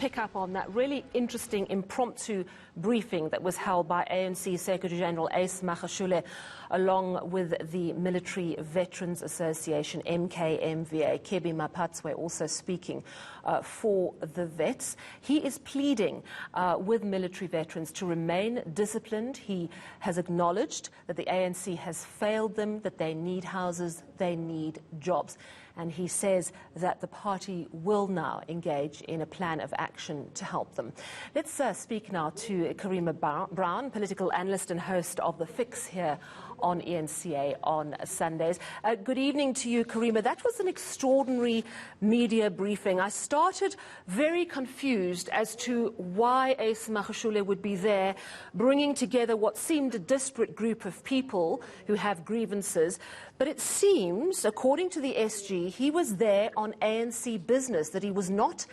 pick up on that really interesting impromptu briefing that was held by ANC Secretary-General Ace Magashule along with the Military Veterans Association, MVMVA. Kebi Mapatswe also speaking for the vets. He is pleading with military veterans to remain disciplined. He has acknowledged that the ANC has failed them, that they need houses, they need jobs. And he says that the party will now engage in a plan of action to help them. Let's speak now to Karima Brown, political analyst and host of The Fix here on eNCA on Sundays. Good evening to you, Karima. That was an extraordinary media briefing. I started very confused as to why Ace Magashule would be there, bringing together what seemed a disparate group of people who have grievances. But it seems, according to the SG, he was there on ANC business, that he was not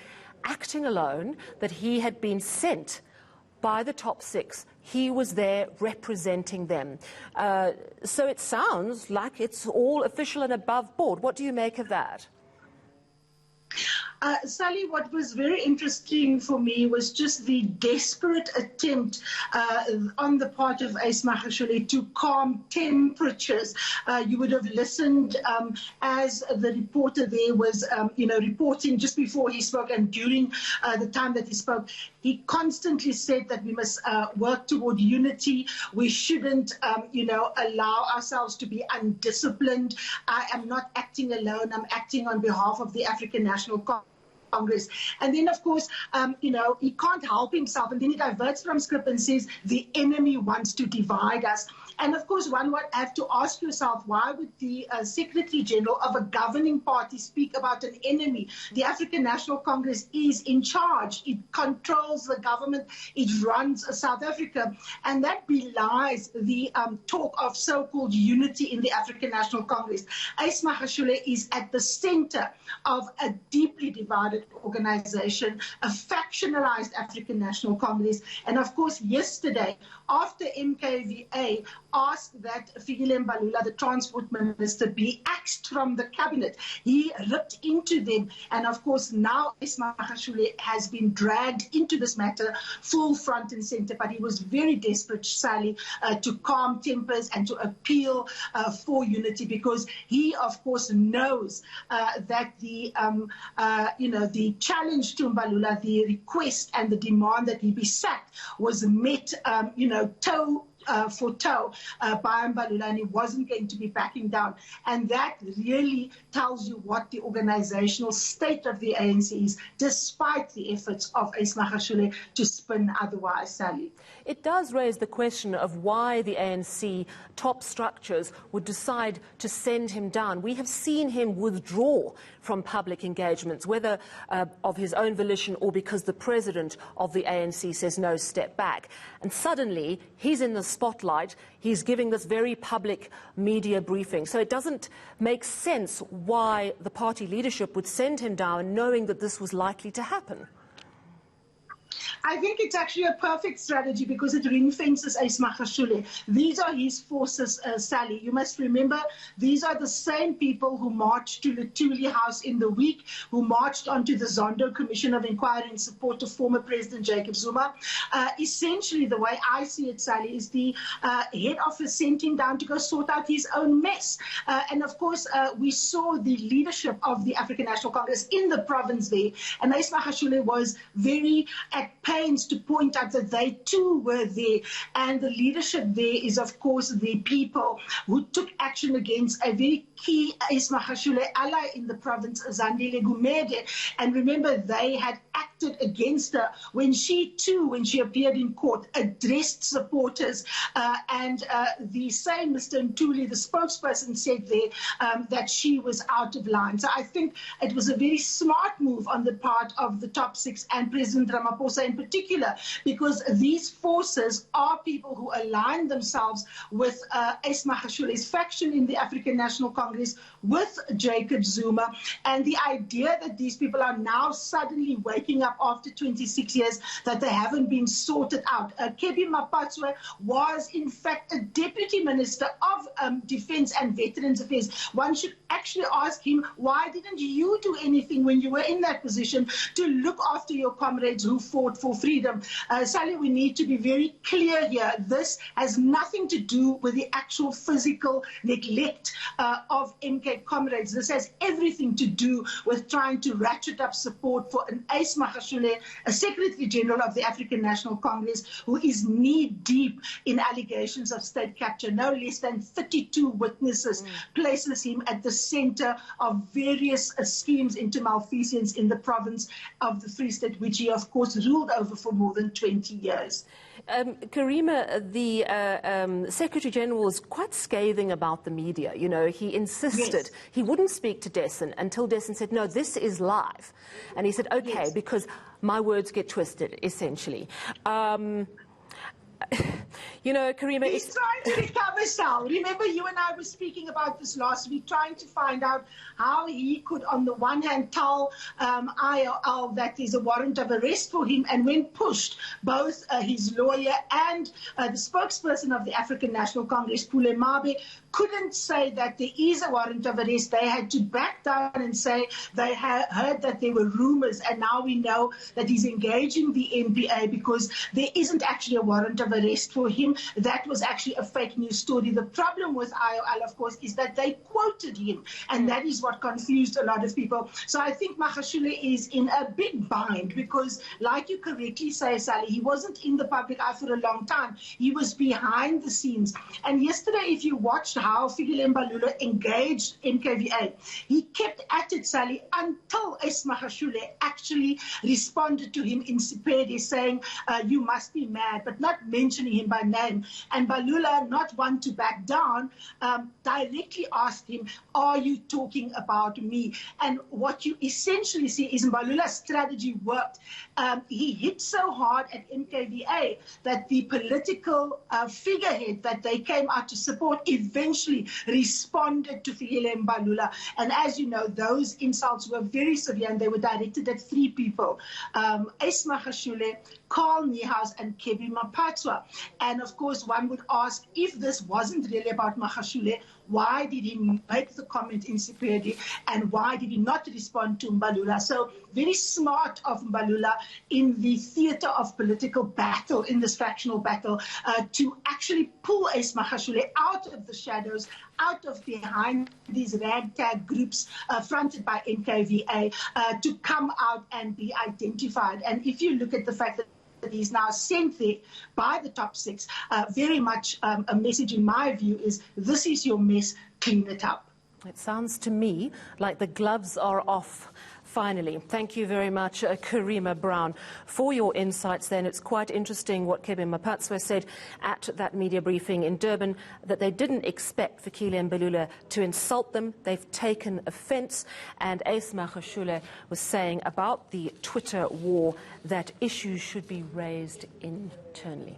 acting alone, that he had been sent by the top six. He was there representing them. So it sounds like it's all official and above board. What do you make of that? Sally, what was very interesting for me was just the desperate attempt on the part of Ace Magashule to calm temperatures. You would have listened as the reporter there was, reporting just before he spoke and during the time that he spoke. He constantly said that we must work toward unity. We shouldn't, allow ourselves to be undisciplined. I am not acting alone. I'm acting on behalf of the African National Congress. And then, of course, he can't help himself. And then he diverts from script and says the enemy wants to divide us. And, of course, one would have to ask yourself, why would the Secretary-General of a governing party speak about an enemy? The African National Congress is in charge. It controls the government. It runs South Africa. And that belies the talk of so-called unity in the African National Congress. Ace Magashule is at the center of a deeply divided organization, a factionalized African National Congress. And, of course, yesterday, after MVMVA asked that Fikile Mbalula, the Transport Minister, be axed from the cabinet, he ripped into them. And, of course, now Ace Magashule has been dragged into this matter full front and center. But he was very desperate, Sally, to calm tempers and to appeal for unity, because he, of course, knows that the challenge to Mbalula, the request and the demand that he be sacked, was met, toe for toe by Mbalula, and he wasn't going to be backing down. And that really tells you what the organizational state of the ANC is, despite the efforts of Ace Magashule to spin otherwise, Sally. It does raise the question of why the ANC top structures would decide to send him down. We have seen him withdraw from public engagements, whether of his own volition or because the president of the ANC says no, step back. And suddenly he's in the spotlight. He's giving this very public media briefing. So it doesn't make sense why the party leadership would send him down knowing that this was likely to happen. I think it's actually a perfect strategy because it ring-fences Ace Magashule. These are his forces, Sally. You must remember, these are the same people who marched to the Thule House in the week, who marched onto the Zondo Commission of Inquiry in support of former President Jacob Zuma. Essentially, the way I see it, Sally, is the head office sent him down to go sort out his own mess. And, of course, we saw the leadership of the African National Congress in the province there, and Ace Magashule was very at pains to point out that they too were there. And the leadership there is, of course, the people who took action against a very key Ace Magashule ally in the province, Zandile Gumede. And remember, they had acted against her when she appeared in court, addressed supporters. And the same Mr. Ntuli, the spokesperson, said there that she was out of line. So I think it was a very smart move on the part of the top six and President Ramaphosa in particular, because these forces are people who align themselves with Ace Magashule's faction in the African National Congress, with Jacob Zuma. And the idea that these people are now suddenly waking up after 26 years, that they haven't been sorted out. Kebi Mapatswe was, in fact, a deputy minister of Defence and Veterans Affairs. One should actually ask him, why didn't you do anything when you were in that position to look after your comrades who fought for freedom? Sally, we need to be very clear here. This has nothing to do with the actual physical neglect of MK comrades. This has everything to do with trying to ratchet up support for an Ace Magashule, a Secretary-General of the African National Congress, who is knee-deep in allegations of state capture. No less than 32 witnesses places him at the center of various schemes into malfeasance in the province of the Free State, which he, of course, ruled over for more than 20 years. Karima, the Secretary-General was quite scathing about the media. You know, he insisted he wouldn't speak to Dessen until Dessen said, no, this is live. And he said, okay, because my words get twisted, essentially. You know, Karima... He's trying to recover, Sal. Remember, you and I were speaking about this last week, trying to find out how he could, on the one hand, tell IOL that there's a warrant of arrest for him, and when pushed, both his lawyer and the spokesperson of the African National Congress, Pule Mabe, couldn't say that there is a warrant of arrest. They had to back down and say they heard that there were rumors, and now we know that he's engaging the NPA because there isn't actually a warrant of arrest for him. That was actually a fake news story. The problem with IOL, of course, is that they quoted him, and that is what confused a lot of people. So I think Magashule is in a big bind because, like you correctly say, Sally, he wasn't in the public eye for a long time. He was behind the scenes. And yesterday, if you watched how Fikile Mbalula engaged MVMVA, he kept at it, Sally, until Ace Magashule actually responded to him in Sepedi saying, you must be mad, but not mentioning him by name. And Mbalula, not one to back down, directly asked him, are you talking about me? And what you essentially see is Mbalula's strategy worked. He hit so hard at MVMVA that the political figurehead that they came out to support eventually responded to Fikile Mbalula. And as you know, those insults were very severe, and they were directed at three people, Ace Magashule, Carl Niehaus, and Kebi Mapatswa. And of course, one would ask, if this wasn't really about Magashule, why did he make the comment in Sepedi, and why did he not respond to Mbalula? So very smart of Mbalula in the theater of political battle, in this factional battle, to actually pull Ace Magashule out of the shadows, out of behind these ragtag groups fronted by MVMVA, to come out and be identified. And if you look at the fact that he's now sent there by the top six, very much a message in my view is, this is your mess, clean it up. It sounds to me like the gloves are off. Finally, thank you very much, Karima Brown, for your insights then. It's quite interesting what Kebi Mapatswa said at that media briefing in Durban, that they didn't expect Fikile Mbalula to insult them. They've taken offence. And Ace Magashule was saying about the Twitter war that issues should be raised internally.